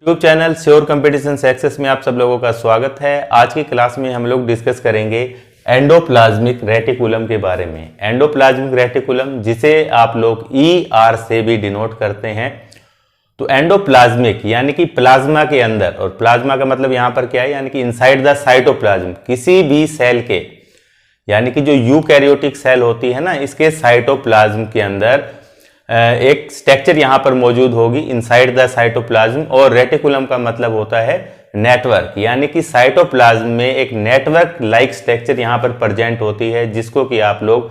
YouTube channel sure competition success में आप सब लोगों का स्वागत है। आज की क्लास में हम लोग डिस्कस करेंगे एंडोप्लाज्मिक रेटिकुलम के बारे में। एंडोप्लाज्मिक रेटिकुलम जिसे आप लोग ER से भी डिनोट करते हैं। तो एंडोप्लाज्मिक यानी कि प्लाज्मा के अंदर, और प्लाज्मा का मतलब यहाँ पर क्या है, यानी कि इनसाइड द साइटोप्लाज्म, किसी भी सेल के, यानी कि जो यूकैरियोटिक सेल होती है ना, इसके साइटोप्लाज्म के अंदर एक स्ट्रक्चर यहां पर मौजूद होगी इनसाइड द साइटोप्लाज्म। और रेटिकुलम का मतलब होता है नेटवर्क, यानी कि साइटोप्लाज्म में एक नेटवर्क लाइक स्ट्रक्चर यहां पर प्रेजेंट होती है, जिसको कि आप लोग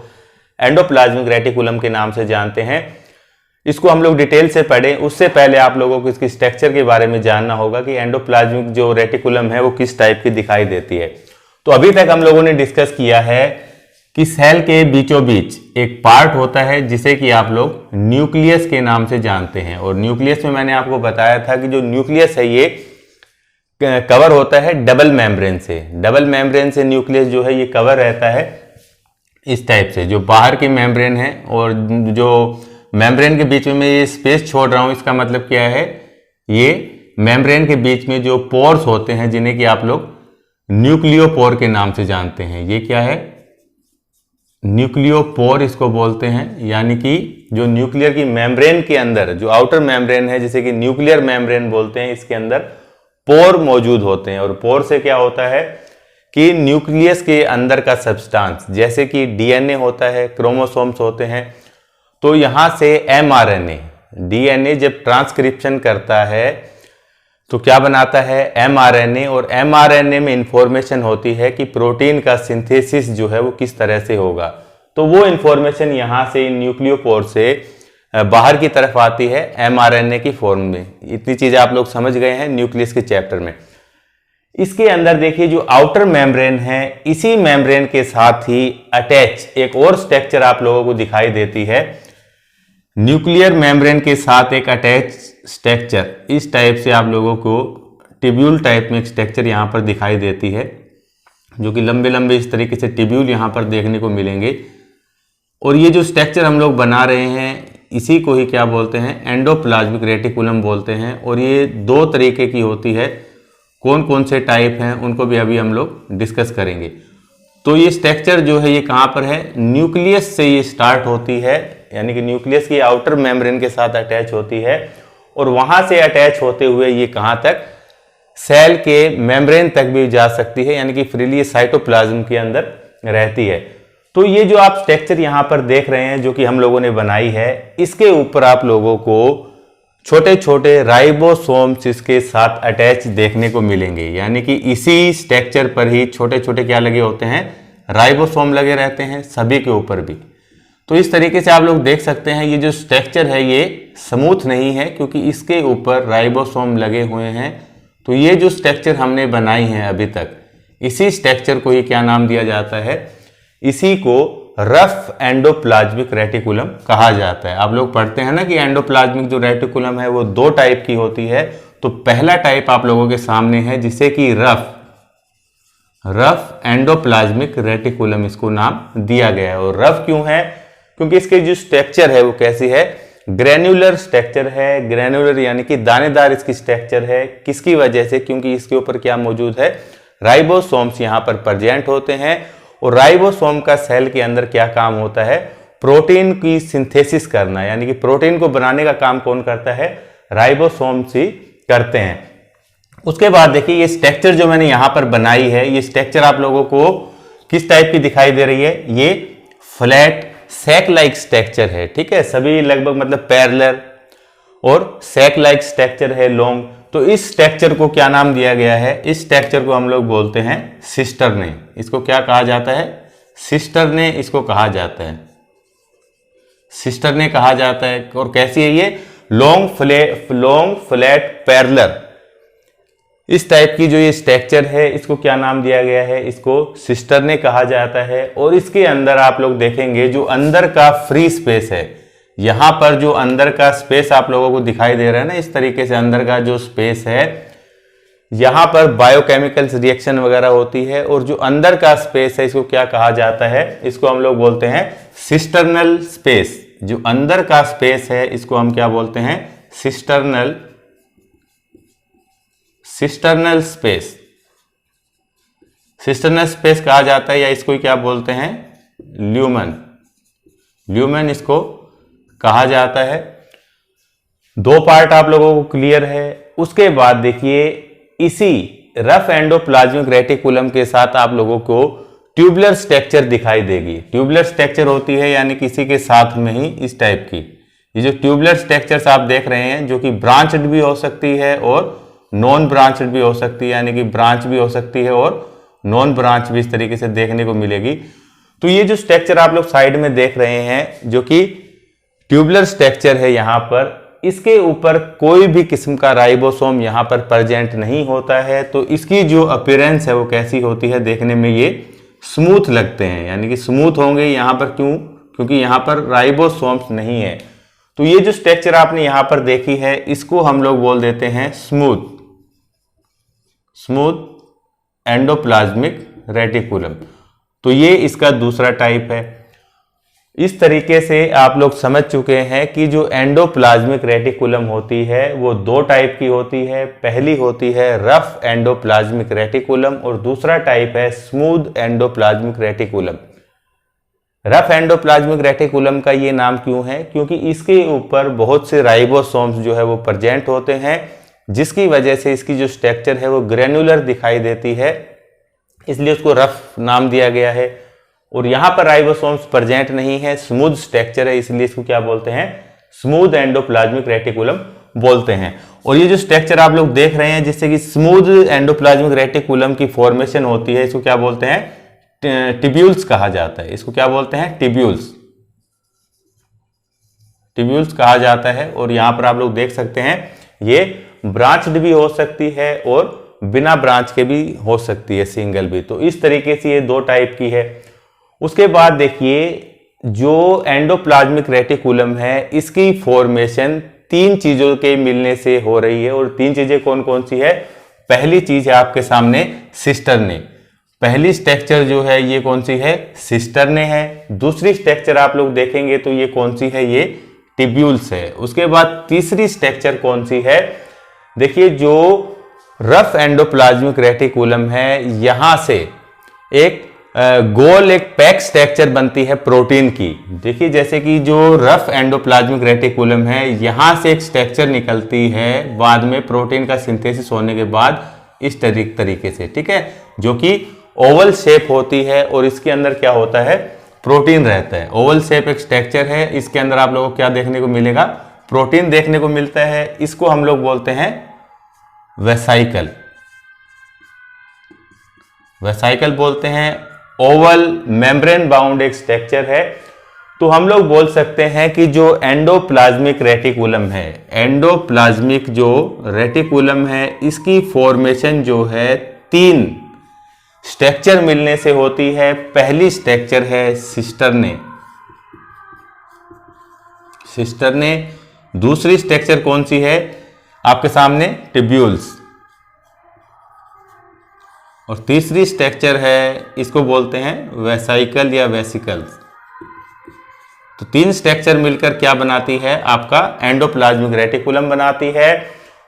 एंडोप्लाज्मिक रेटिकुलम के नाम से जानते हैं। इसको हम लोग डिटेल से पढ़ें उससे पहले आप लोगों को इसकी स्ट्रक्चर के बारे में जानना होगा कि एंडोप्लाज्मिक जो रेटिकुलम है वो किस टाइप की दिखाई देती है। तो अभी तक हम लोगों ने डिस्कस किया है कि सेल के बीचों बीच एक पार्ट होता है जिसे कि आप लोग न्यूक्लियस के नाम से जानते हैं। और न्यूक्लियस में मैंने आपको बताया था कि जो न्यूक्लियस है ये कवर होता है डबल मेम्ब्रेन से। डबल मेम्ब्रेन से न्यूक्लियस जो है ये कवर रहता है इस टाइप से, जो बाहर की मेम्ब्रेन है। और जो मेम्ब्रेन के बीच में ये स्पेस छोड़ रहा हूं, इसका मतलब क्या है, ये मेम्ब्रेन के बीच में जो पोर्स होते हैं जिन्हें कि आप लोग न्यूक्लियोपोर के नाम से जानते हैं। ये क्या है, न्यूक्लियोपोर इसको बोलते हैं। यानी कि जो न्यूक्लियर की मेम्ब्रेन के अंदर जो आउटर मेम्ब्रेन है, जिसे कि न्यूक्लियर मेम्ब्रेन बोलते हैं, इसके अंदर पोर मौजूद होते हैं। और पोर से क्या होता है कि न्यूक्लियस के अंदर का सब्सटेंस, जैसे कि DNA होता है, क्रोमोसोम्स होते हैं, तो यहां से mRNA, DNA जब ट्रांसक्रिप्शन करता है तो क्या बनाता है, mRNA। और mRNA में इंफॉर्मेशन होती है कि प्रोटीन का सिंथेसिस जो है वो किस तरह से होगा। तो वो इंफॉर्मेशन यहां से न्यूक्लियोपोर से बाहर की तरफ आती है mRNA की फॉर्म में। इतनी चीजें आप लोग समझ गए हैं न्यूक्लियस के चैप्टर में। इसके अंदर देखिए जो आउटर मेम्ब्रेन है, इसी मेम्ब्रेन के साथ ही अटैच एक और स्ट्रक्चर आप लोगों को दिखाई देती है। न्यूक्लियर मेम्ब्रेन के साथ एक अटैच स्ट्रक्चर, इस टाइप से आप लोगों को टिब्यूल टाइप में एक स्ट्रक्चर यहाँ पर दिखाई देती है, जो कि लंबे लंबे इस तरीके से टिब्यूल यहाँ पर देखने को मिलेंगे। और ये जो स्ट्रक्चर हम लोग बना रहे हैं, इसी को ही क्या बोलते हैं, एंडोप्लाज्मिक रेटिकुलम बोलते हैं। और ये दो तरीके की होती है, कौन कौन से टाइप हैं उनको भी अभी हम लोग डिस्कस करेंगे। तो ये स्ट्रक्चर जो है ये कहाँ पर है, न्यूक्लियस से ये स्टार्ट होती है, यानी कि न्यूक्लियस की आउटर मेम्ब्रेन के साथ अटैच होती है। और वहां से अटैच होते हुए ये कहां तक, सेल के मेम्ब्रेन तक भी जा सकती है, यानी कि फ्रीली साइटोप्लाज्म के अंदर रहती है। तो ये जो आप स्ट्रक्चर यहां पर देख रहे हैं जो कि हम लोगों ने बनाई है, इसके ऊपर आप लोगों को छोटे छोटे राइबोसोम्स इसके साथ अटैच देखने को मिलेंगे। यानी कि इसी स्ट्रक्चर पर ही छोटे छोटे क्या लगे होते हैं, राइबोसोम लगे रहते हैं सभी के ऊपर भी। तो इस तरीके से आप लोग देख सकते हैं ये जो स्ट्रक्चर है ये स्मूथ नहीं है, क्योंकि इसके ऊपर राइबोसोम लगे हुए हैं। तो ये जो स्ट्रक्चर हमने बनाई है अभी तक, इसी स्ट्रक्चर को ही क्या नाम दिया जाता है, इसी को रफ एंडोप्लाज्मिक रेटिकुलम कहा जाता है। आप लोग पढ़ते हैं ना कि एंडोप्लाज्मिक जो रेटिकुलम है वो दो टाइप की होती है। तो पहला टाइप आप लोगों के सामने है जिसे कि रफ एंडोप्लाज्मिक रेटिकुलम इसको नाम दिया गया है। और रफ क्यों है, क्योंकि इसके जो स्ट्रक्चर है वो कैसी है, ग्रेन्युलर स्ट्रक्चर है। ग्रेन्युलर यानी कि दानेदार इसकी स्ट्रक्चर है। किसकी वजह से, क्योंकि इसके ऊपर क्या मौजूद है, राइबोसोम्स यहां पर प्रेजेंट होते हैं। और राइबोसोम का सेल के अंदर क्या काम होता है, प्रोटीन की सिंथेसिस करना, यानी कि प्रोटीन को बनाने का काम कौन करता है, राइबोसोम्स ही करते हैं। उसके बाद देखिए ये स्ट्रक्चर जो मैंने यहां पर बनाई है, ये स्ट्रक्चर आप लोगों को किस टाइप की दिखाई दे रही है, ये फ्लैट सैक लाइक स्ट्रक्चर है। ठीक है, सभी लगभग मतलब पैरेलल और सैक लाइक स्ट्रक्चर है, लॉन्ग। तो इस स्ट्रक्चर को क्या नाम दिया गया है, इस स्ट्रक्चर को हम लोग बोलते हैं सिस्टर्ने। इसको क्या कहा जाता है, सिस्टर्ने इसको कहा जाता है, सिस्टर्ने कहा जाता है। और कैसी है ये, लॉन्ग फ्लैट पैरेलल, इस टाइप की जो ये स्ट्रक्चर है, इसको क्या नाम दिया गया है, इसको सिस्टर्ने कहा जाता है। और इसके अंदर आप लोग देखेंगे जो अंदर का फ्री स्पेस है, यहां पर जो अंदर का स्पेस आप लोगों को दिखाई दे रहा है ना, इस तरीके से अंदर का जो स्पेस है, यहां पर बायोकेमिकल्स रिएक्शन वगैरह होती है। और जो अंदर का स्पेस है इसको क्या कहा जाता है, इसको हम लोग बोलते हैं सिस्टर्नल स्पेस। जो अंदर का स्पेस है इसको हम क्या बोलते हैं, cisternal cisternal space, cisternal space कहा जाता है, या इसको क्या बोलते हैं, ल्यूमन, ल्यूमन इसको कहा जाता है। दो पार्ट आप लोगों को क्लियर है। उसके बाद देखिए इसी रफ एंडोप्लाज्मिक रेटिकुलम के साथ आप लोगों को ट्यूबुलर स्ट्रक्चर दिखाई देगी। ट्यूबुलर स्ट्रक्चर होती है यानी किसी के साथ में ही इस टाइप की, ये जो ट्यूबुलर स्ट्रक्चर्स आप देख रहे हैं जो कि ब्रांचड भी हो सकती है और नॉन ब्रांचड भी हो सकती है, यानी कि ब्रांच भी हो सकती है और नॉन ब्रांच भी इस तरीके से देखने को मिलेगी। तो ये जो स्ट्रक्चर आप लोग साइड में देख रहे हैं जो कि ट्यूबुलर स्ट्रक्चर है, यहां पर इसके ऊपर कोई भी किस्म का राइबोसोम यहां पर प्रेजेंट नहीं होता है। तो इसकी जो अपीयरेंस है वो कैसी होती है, देखने में ये स्मूथ लगते हैं, यानी कि स्मूथ होंगे यहां पर। क्यों? क्योंकि यहां पर राइबोसोम्स नहीं है। तो ये जो स्ट्रक्चर आपने यहां पर देखी है इसको हम लोग बोल देते हैं स्मूथ, स्मूथ एंडोप्लाज्मिक रेटिकुलम। तो ये इसका दूसरा टाइप है। इस तरीके से आप लोग समझ चुके हैं कि जो एंडोप्लाज्मिक रेटिकुलम होती है वो दो टाइप की होती है। पहली होती है रफ एंडोप्लाज्मिक रेटिकुलम और दूसरा टाइप है smooth endoplasmic reticulum. Rough endoplasmic reticulum का ये नाम क्यों है? क्योंकि इसके ऊपर बहुत से राइबोसोम्स जो है वो प्रेजेंट होते हैं, जिसकी वजह से इसकी जो स्ट्रक्चर है वो ग्रेनुलर दिखाई देती है, इसलिए उसको रफ नाम दिया गया है। और यहां पर राइबोसोम्स प्रेजेंट नहीं है, स्मूथ स्ट्रक्चर है, इसलिए इसको क्या बोलते हैं, स्मूथ एंडोप्लाज्मिक रेटिकुलम बोलते हैं। और ये जो स्ट्रक्चर आप लोग देख रहे हैं जिससे कि स्मूथ एंडोप्लाज्मिक रेटिकुलम की फॉर्मेशन होती है, इसको क्या बोलते हैं, टिब्यूल्स कहा जाता है। इसको क्या बोलते हैं, टिब्यूल्स, टिब्यूल्स कहा जाता है। और यहां पर आप लोग देख सकते हैं ये ब्रांच्ड भी हो सकती है और बिना ब्रांच के भी हो सकती है, सिंगल भी। तो इस तरीके से ये दो टाइप की है। उसके बाद देखिए जो एंडोप्लाज्मिक रेटिकुलम है इसकी फॉर्मेशन तीन चीजों के मिलने से हो रही है। और तीन चीजें कौन कौन सी है? पहली चीज है आपके सामने सिस्टर्ने। पहली स्ट्रक्चर जो है ये कौन सी है, सिस्टर्ने है। दूसरी स्ट्रक्चर आप लोग देखेंगे तो ये कौन सी है, ये टिब्यूल्स है। उसके बाद तीसरी स्ट्रक्चर कौन सी है, देखिए जो रफ एंडोप्लाज्मिक रेटिकुलम है यहां से एक गोल एक पैक स्ट्रक्चर बनती है प्रोटीन की। देखिए जैसे कि जो रफ एंडोप्लाज्मिक रेटिकुलम है यहां से एक स्ट्रक्चर निकलती है बाद में प्रोटीन का सिंथेसिस होने के बाद इस तरीके से, ठीक है, जो कि ओवल शेप होती है। और इसके अंदर क्या होता है, प्रोटीन रहता है। ओवल शेप एक स्ट्रक्चर है, इसके अंदर आप लोगों को क्या देखने को मिलेगा, प्रोटीन देखने को मिलता है। इसको हम लोग बोलते हैं वेसाइकल, वेसाइकल बोलते हैं। ओवल मेम्ब्रेन बाउंड एक स्ट्रक्चर है। तो हम लोग बोल सकते हैं कि जो एंडोप्लाज्मिक रेटिकुलम है, एंडोप्लाज्मिक जो रेटिकुलम है इसकी फॉर्मेशन जो है तीन स्ट्रक्चर मिलने से होती है। पहली स्ट्रक्चर है सिस्टर्ने, सिस्टर्ने। दूसरी स्ट्रक्चर कौन सी है आपके सामने, टिब्यूल्स। और तीसरी स्ट्रक्चर है इसको बोलते हैं वेसाइकल या वेसिकल्स। तो तीन स्ट्रक्चर मिलकर क्या बनाती है, आपका एंडोप्लाज्मिक रेटिकुलम बनाती है।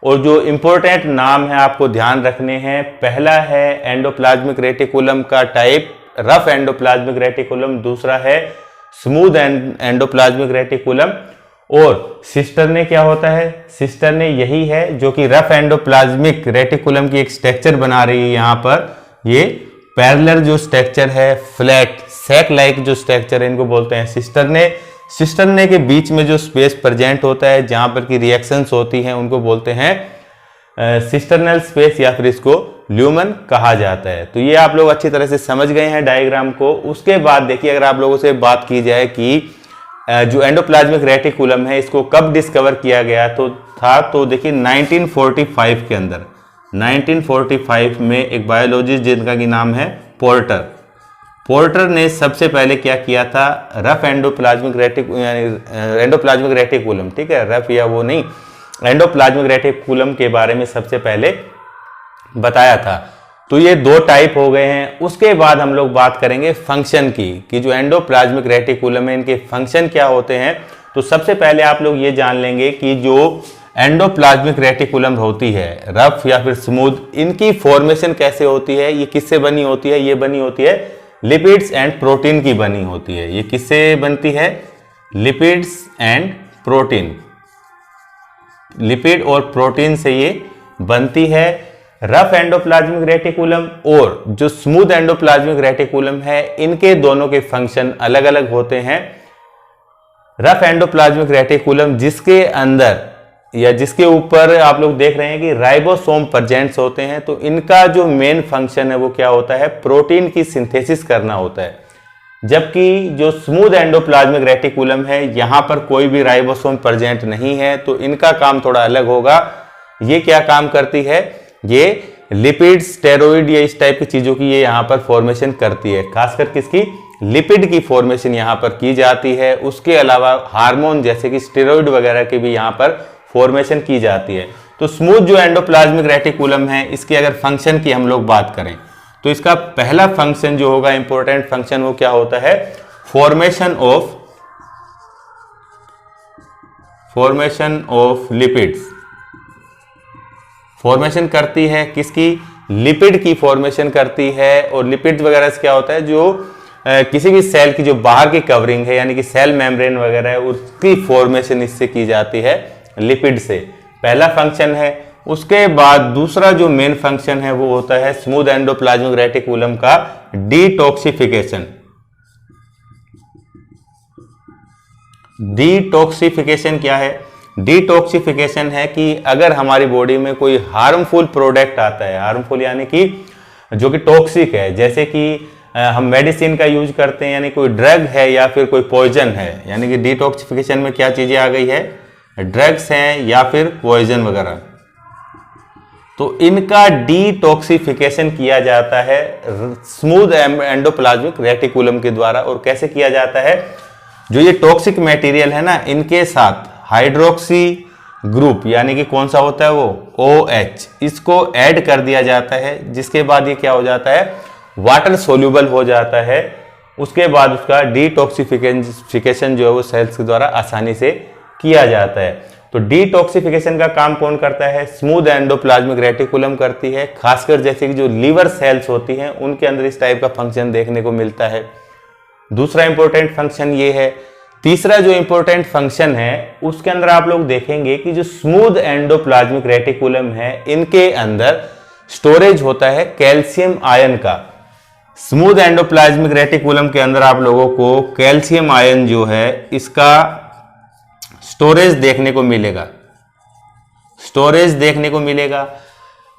और जो इंपॉर्टेंट नाम है आपको ध्यान रखने हैं, पहला है एंडोप्लाज्मिक रेटिकुलम का टाइप रफ एंडोप्लाज्मिक रेटिकुलम, दूसरा है स्मूथ एंडोप्लाज्मिक रेटिकुलम। और सिस्टर्ने क्या होता है, सिस्टर्ने यही है जो कि रफ एंडोप्लाज्मिक रेटिकुलम की एक स्ट्रक्चर बना रही है। यहां पर ये पैरेलल जो स्ट्रक्चर है, फ्लैट सैक लाइक जो स्ट्रक्चर है, इनको बोलते हैं सिस्टर्ने। सिस्टर्ने के बीच में जो स्पेस प्रेजेंट होता है जहां पर की रिएक्शंस होती हैं उनको बोलते हैं सिस्टर्नल स्पेस, या फिर इसको ल्यूमन कहा जाता है। तो ये आप लोग अच्छी तरह से समझ गए हैं डायग्राम को। उसके बाद देखिए अगर आप लोगों से बात की जाए कि जो एंडोप्लाज्मिक रेटिकुलम है इसको कब डिस्कवर किया गया तो देखिए 1945 के अंदर, 1945 में एक बायोलॉजिस्ट जिनका की नाम है पोर्टर, पोर्टर ने सबसे पहले क्या किया था, रफ एंडोप्लाज्मिक रेटिकुलम, ठीक है, रफ या वो नहीं, एंडोप्लाज्मिक रेटिकुलम के बारे में सबसे पहले बताया था। तो ये दो टाइप हो गए हैं। उसके बाद हम लोग बात करेंगे फंक्शन की, कि जो एंडोप्लाज्मिक रेटिकुलम है इनके फंक्शन क्या होते हैं। तो सबसे पहले आप लोग ये जान लेंगे कि जो एंडोप्लाज्मिक रेटिकुलम होती है, रफ या फिर स्मूथ, इनकी फॉर्मेशन कैसे होती है, ये किससे बनी होती है, ये बनी होती है लिपिड्स एंड प्रोटीन की बनी होती है। ये किससे बनती है, लिपिड्स एंड प्रोटीन, लिपिड और प्रोटीन से ये बनती है। रफ एंडोप्लाज्मिक रेटिकुलम और जो स्मूथ एंडोप्लाज्मिक रेटिकुलम है, इनके दोनों के फंक्शन अलग अलग होते हैं। रफ एंडोप्लाज्मिक रेटिकुलम जिसके अंदर या जिसके ऊपर आप लोग देख रहे हैं कि राइबोसोम प्रेजेंट्स होते हैं, तो इनका जो मेन फंक्शन है वो क्या होता है, प्रोटीन की सिंथेसिस करना होता है। जबकि जो स्मूथ एंडोप्लाज्मिक रेटिकुलम है, यहां पर कोई भी राइबोसोम प्रेजेंट नहीं है, तो इनका काम थोड़ा अलग होगा। ये क्या काम करती है, ये लिपिड, स्टेरॉइड या इस टाइप की चीजों की ये यहां पर फॉर्मेशन करती है, खासकर किसकी, लिपिड की फॉर्मेशन यहां पर की जाती है। उसके अलावा हार्मोन जैसे कि स्टेरॉइड वगैरह की भी यहां पर फॉर्मेशन की जाती है। तो स्मूथ जो एंडोप्लाज्मिक रेटिकुलम है, इसकी अगर फंक्शन की हम लोग बात करें तो इसका पहला फंक्शन जो होगा, इंपॉर्टेंट फंक्शन, वो क्या होता है, फॉर्मेशन ऑफ लिपिड्स। फॉर्मेशन करती है किसकी, लिपिड की फॉर्मेशन करती है। और लिपिड वगैरह से क्या होता है, जो किसी भी सेल की जो बाहर की कवरिंग है यानी कि सेल मेम्ब्रेन वगैरह है, उसकी फॉर्मेशन इससे की जाती है, लिपिड से। पहला फंक्शन है। उसके बाद दूसरा जो मेन फंक्शन है वो होता है स्मूथ एंडोप्लाज्मिक रेटिकुलम का डिटॉक्सिफिकेशन। डिटॉक्सिफिकेशन क्या है, डिटॉक्सिफिकेशन है कि अगर हमारी बॉडी में कोई हार्मफुल प्रोडक्ट आता है, हार्मफुल यानी कि जो कि टॉक्सिक है, जैसे कि हम मेडिसिन का यूज करते हैं, यानी कोई ड्रग है या फिर कोई पॉइजन है, यानी कि डिटॉक्सिफिकेशन में क्या चीजें आ गई है, ड्रग्स हैं या फिर पॉइजन वगैरह, तो इनका डिटॉक्सिफिकेशन किया जाता है स्मूथ एंडोप्लाज्मिक रेटिकुलम के द्वारा। और कैसे किया जाता है, जो ये टॉक्सिक मटेरियल है ना, इनके साथ हाइड्रोक्सी ग्रुप यानी कि कौन सा होता है वो OH, इसको ऐड कर दिया जाता है, जिसके बाद ये क्या हो जाता है, वाटर सोल्यूबल हो जाता है। उसके बाद उसका डिटॉक्सिफिकेशन जो है वो सेल्स के द्वारा आसानी से किया जाता है। तो डिटॉक्सिफिकेशन का काम कौन करता है, स्मूथ एंडोप्लाज्मिक रेटिकुलम करती है। खासकर जैसे कि जो लीवर सेल्स होती हैं, उनके अंदर इस टाइप का फंक्शन देखने को मिलता है। दूसरा इंपॉर्टेंट फंक्शन ये है। तीसरा जो इंपॉर्टेंट फंक्शन है, उसके अंदर आप लोग देखेंगे कि जो स्मूथ एंडोप्लाज्मिक रेटिकुलम है, इनके अंदर स्टोरेज होता है कैल्शियम आयन का। स्मूथ एंडोप्लाज्मिक रेटिकुलम के अंदर आप लोगों को कैल्शियम आयन जो है, इसका स्टोरेज देखने को मिलेगा, स्टोरेज देखने को मिलेगा।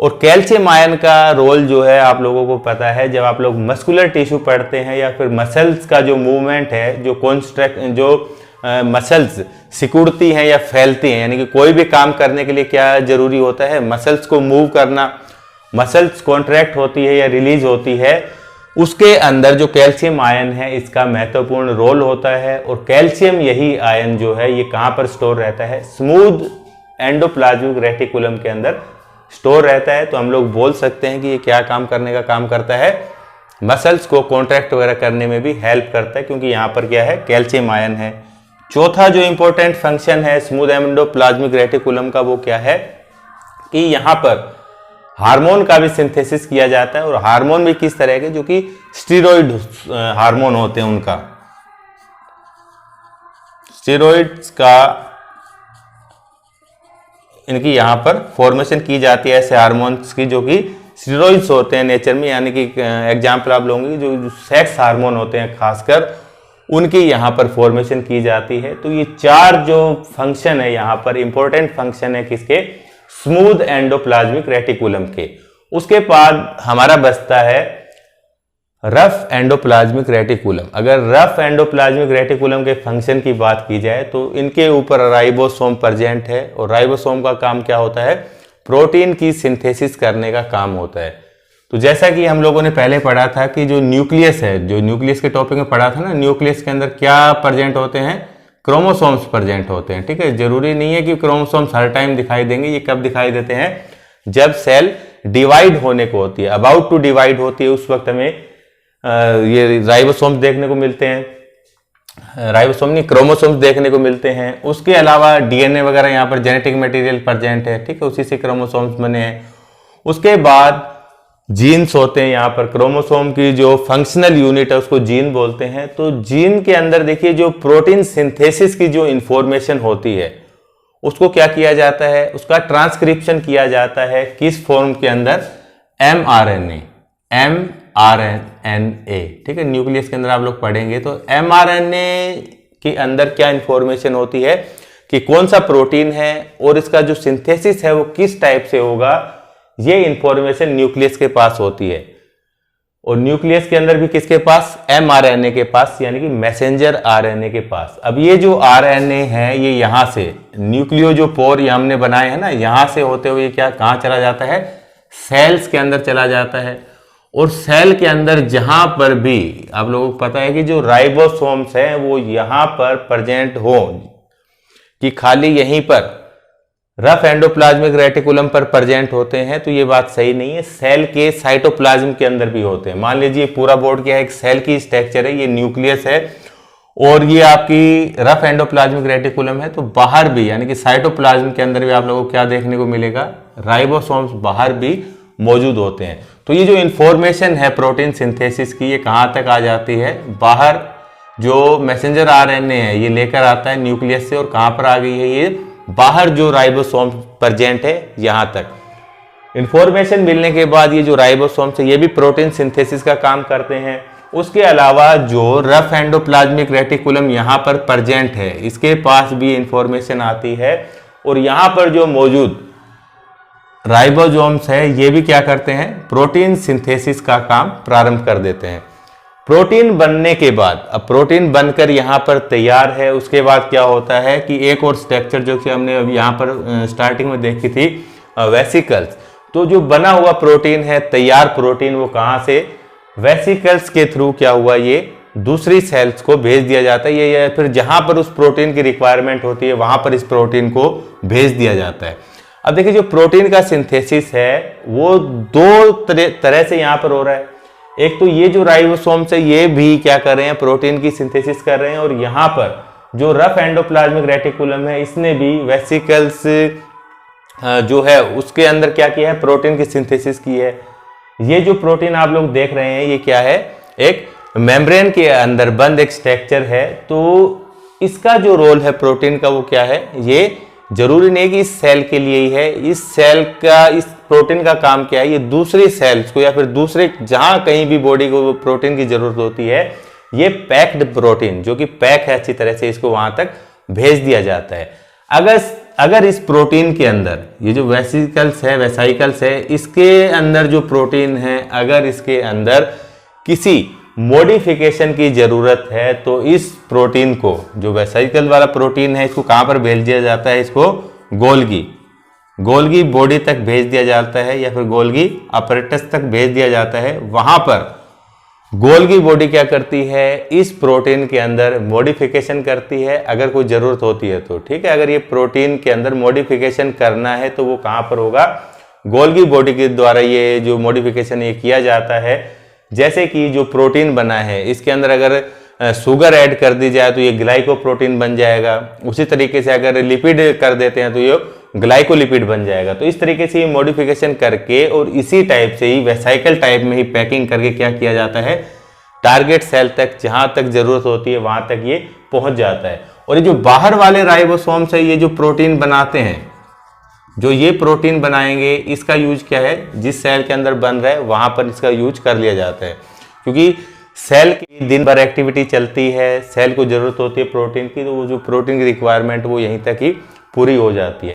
और कैल्शियम आयन का रोल जो है आप लोगों को पता है, जब आप लोग मस्कुलर टिश्यू पढ़ते हैं या फिर मसल्स का जो मूवमेंट है, जो मसल्स सिकुड़ती हैं या फैलती हैं, यानी कि कोई भी काम करने के लिए क्या जरूरी होता है, मसल्स को मूव करना, मसल्स कॉन्ट्रैक्ट होती है या रिलीज होती है, उसके अंदर जो कैल्शियम आयन है, इसका महत्वपूर्ण रोल होता है। और कैल्शियम यही आयन जो है, ये कहां पर स्टोर रहता है, स्मूथ एंडोप्लाज्मिक रेटिकुलम के अंदर स्टोर रहता है। तो हम लोग बोल सकते हैं कि ये क्या काम करने का काम करता है, मसल्स को कॉन्ट्रैक्ट वगैरह करने में भी हेल्प करता है, क्योंकि यहां पर क्या है, कैल्शियम आयन है। चौथा जो इंपॉर्टेंट फंक्शन है स्मूथ एंडोप्लाज्मिक रेटिकुलम का, वो क्या है कि यहां पर हार्मोन का भी सिंथेसिस किया जाता है। और हार्मोन भी किस तरह के, जो कि स्टेरॉइड हार्मोन होते हैं, उनका स्टेरॉइड्स का इनकी यहां पर फॉर्मेशन की जाती है, ऐसे हार्मोन्स की जो कि स्टेरॉइड्स होते हैं नेचर में। यानी कि एग्जाम्पल आप लोगों जो सेक्स हार्मोन होते हैं खासकर, उनकी यहां पर फॉर्मेशन की जाती है। तो ये चार जो फंक्शन है यहां पर, इंपॉर्टेंट फंक्शन है किसके, स्मूथ एंडोप्लाज्मिक रेटिकुलम के। उसके बाद हमारा बचता है रफ एंडोप्लाज्मिक रेटिकुलम। अगर रफ एंडोप्लाज्मिक रेटिकुलम के फंक्शन की बात की जाए तो इनके ऊपर राइबोसोम प्रेजेंट है। और राइबोसोम का काम क्या होता है, प्रोटीन की सिंथेसिस करने का काम होता है। तो जैसा कि हम लोगों ने पहले पढ़ा था कि जो न्यूक्लियस है, जो न्यूक्लियस के टॉपिक में पढ़ा था ना, न्यूक्लियस के अंदर क्या प्रेजेंट होते हैं, क्रोमोसोम्स प्रेजेंट होते हैं। ठीक है, जरूरी नहीं है कि क्रोमोसोम्स हर टाइम दिखाई देंगे। ये कब दिखाई देते हैं, जब सेल डिवाइड होने को होती है, अबाउट टू डिवाइड होती है, उस वक्त हमें ये राइबोसोम्स देखने को मिलते हैं। राइबोसोम नहीं, क्रोमोसोम्स देखने को मिलते हैं। उसके अलावा डीएनए वगैरह यहाँ पर जेनेटिक मटेरियल प्रेजेंट है, ठीक है, उसी से क्रोमोसोम्स बने हैं। उसके बाद जीन्स होते हैं यहाँ पर, क्रोमोसोम की जो फंक्शनल यूनिट है उसको जीन बोलते हैं। तो जीन के अंदर देखिए जो प्रोटीन सिंथेसिस की जो इंफॉर्मेशन होती है उसको क्या किया जाता है, उसका ट्रांसक्रिप्शन किया जाता है किस फॉर्म के अंदर, mRNA, ठीक है, न्यूक्लियस के अंदर आप लोग पढ़ेंगे। तो mRNA के अंदर क्या इंफॉर्मेशन होती है कि कौन सा प्रोटीन है और इसका जो सिंथेसिस है वो किस टाइप से होगा, ये इंफॉर्मेशन न्यूक्लियस के पास होती है। और न्यूक्लियस के अंदर भी किसके पास, mRNA के पास, यानी कि मैसेंजर आरएनए के पास। अब ये जो आरएनए है ये यहां से न्यूक्लियो जो पोर ये हमने बनाए हैं ना, यहां से होते हुए क्या कहां चला जाता है, सेल्स के अंदर चला जाता है। और सेल के अंदर जहां पर भी आप लोगों को पता है कि जो राइबोसोम्स है वो यहां पर प्रेजेंट हो, कि खाली यहीं पर रफ एंडोप्लाज्मिक रेटिकुलम पर प्रेजेंट होते हैं, तो ये बात सही नहीं है। सेल के साइटोप्लाज्म के अंदर भी होते हैं। मान लीजिए पूरा बोर्ड क्या है, एक सेल की स्ट्रक्चर है, ये न्यूक्लियस है और ये आपकी रफ एंडोप्लाज्मिक रेटिकुलम है। तो बाहर भी यानी कि साइटोप्लाज्म के अंदर भी आप लोगों को क्या देखने को मिलेगा, राइबोसोम्स बाहर भी मौजूद होते हैं। तो ये जो इंफॉर्मेशन है प्रोटीन सिंथेसिस की, ये कहाँ तक आ जाती है, बाहर जो मैसेंजर आरएनए है ये लेकर आता है न्यूक्लियस से, और कहाँ पर आ गई है, ये बाहर जो राइबोसोम प्रेजेंट है यहां तक। इंफॉर्मेशन मिलने के बाद ये जो राइबोसोम्स है ये भी प्रोटीन सिंथेसिस का काम करते हैं। उसके अलावा जो रफ एंडोप्लाज्मिक रेटिकुलम यहां पर प्रेजेंट है इसके पास भी इंफॉर्मेशन आती है, और यहां पर जो मौजूद राइबोसोम्स है ये भी क्या करते हैं, प्रोटीन सिंथेसिस का काम प्रारंभ कर देते हैं। प्रोटीन बनने के बाद, अब प्रोटीन बनकर यहाँ पर तैयार है, उसके बाद क्या होता है कि एक और स्ट्रक्चर जो कि हमने अभी यहाँ पर स्टार्टिंग में देखी थी, वेसिकल्स। तो जो बना हुआ प्रोटीन है, तैयार प्रोटीन, वो कहाँ से, वेसिकल्स के थ्रू क्या हुआ, ये दूसरी सेल्स को भेज दिया जाता है। ये फिर जहाँ पर उस प्रोटीन की रिक्वायरमेंट होती है वहाँ पर इस प्रोटीन को भेज दिया जाता है। अब देखिए जो प्रोटीन का सिंथेसिस है वो दो तरह से यहाँ पर हो रहा है। एक तो ये जो राइबोसोम्स है ये भी क्या कर रहे हैं, प्रोटीन की सिंथेसिस कर रहे हैं, और यहाँ पर जो रफ एंडोप्लाज्मिक रेटिकुलम है इसने भी वेसिकल्स जो है उसके अंदर क्या किया है, प्रोटीन की सिंथेसिस की है। ये जो प्रोटीन आप लोग देख रहे हैं ये क्या है, एक मेम्ब्रेन के अंदर बंद एक स्ट्रक्चर है। तो इसका जो रोल है प्रोटीन का वो क्या है, ये जरूरी नहीं कि इस सेल के लिए ही है। इस सेल का, इस प्रोटीन का काम क्या है, ये दूसरी सेल्स को या फिर दूसरे जहां कहीं भी बॉडी को प्रोटीन की जरूरत होती है, ये पैक्ड प्रोटीन जो कि पैक है अच्छी तरह से, इसको वहां तक भेज दिया जाता है। अगर इस प्रोटीन के अंदर ये जो वेसाइकल्स है इसके अंदर जो प्रोटीन है, अगर इसके अंदर किसी मॉडिफिकेशन की जरूरत है तो इस प्रोटीन को, जो वेसाइकल वाला प्रोटीन है, इसको कहां पर भेज दिया जाता है, इसको गोल्गी बॉडी तक भेज दिया जाता है, या फिर गोल्गी अपरेटस तक भेज दिया जाता है। वहां पर गोल्गी बॉडी क्या करती है, इस प्रोटीन के अंदर मॉडिफिकेशन करती है अगर कोई जरूरत होती है तो, ठीक है। अगर ये प्रोटीन के अंदर मॉडिफिकेशन करना है तो वो कहां पर होगा, गोल्गी बॉडी के द्वारा ये जो मॉडिफिकेशन ये किया जाता है। जैसे कि जो प्रोटीन बना है इसके अंदर अगर शुगर ऐड कर दी जाए तो ये ग्लाइकोप्रोटीन बन जाएगा। उसी तरीके से अगर लिपिड कर देते हैं तो ये ग्लाइकोलिपिड बन जाएगा। तो इस तरीके से ये मॉडिफिकेशन करके और इसी टाइप से ही वेसाइकल टाइप में ही पैकिंग करके क्या किया जाता है, टारगेट सेल तक जहां तक जरूरत होती है वहां तक ये पहुंच जाता है। और ये जो बाहर वाले राइबोसोम्स है ये जो प्रोटीन बनाते हैं, जो ये प्रोटीन बनाएंगे, इसका यूज क्या है, जिस सेल के अंदर बन रहा है वहां पर इसका यूज कर लिया जाता है। क्योंकि सेल की दिन भर एक्टिविटी चलती है, सेल को जरूरत होती है प्रोटीन की, तो वो जो प्रोटीन की रिक्वायरमेंट वो यहीं तक ही पूरी हो जाती है।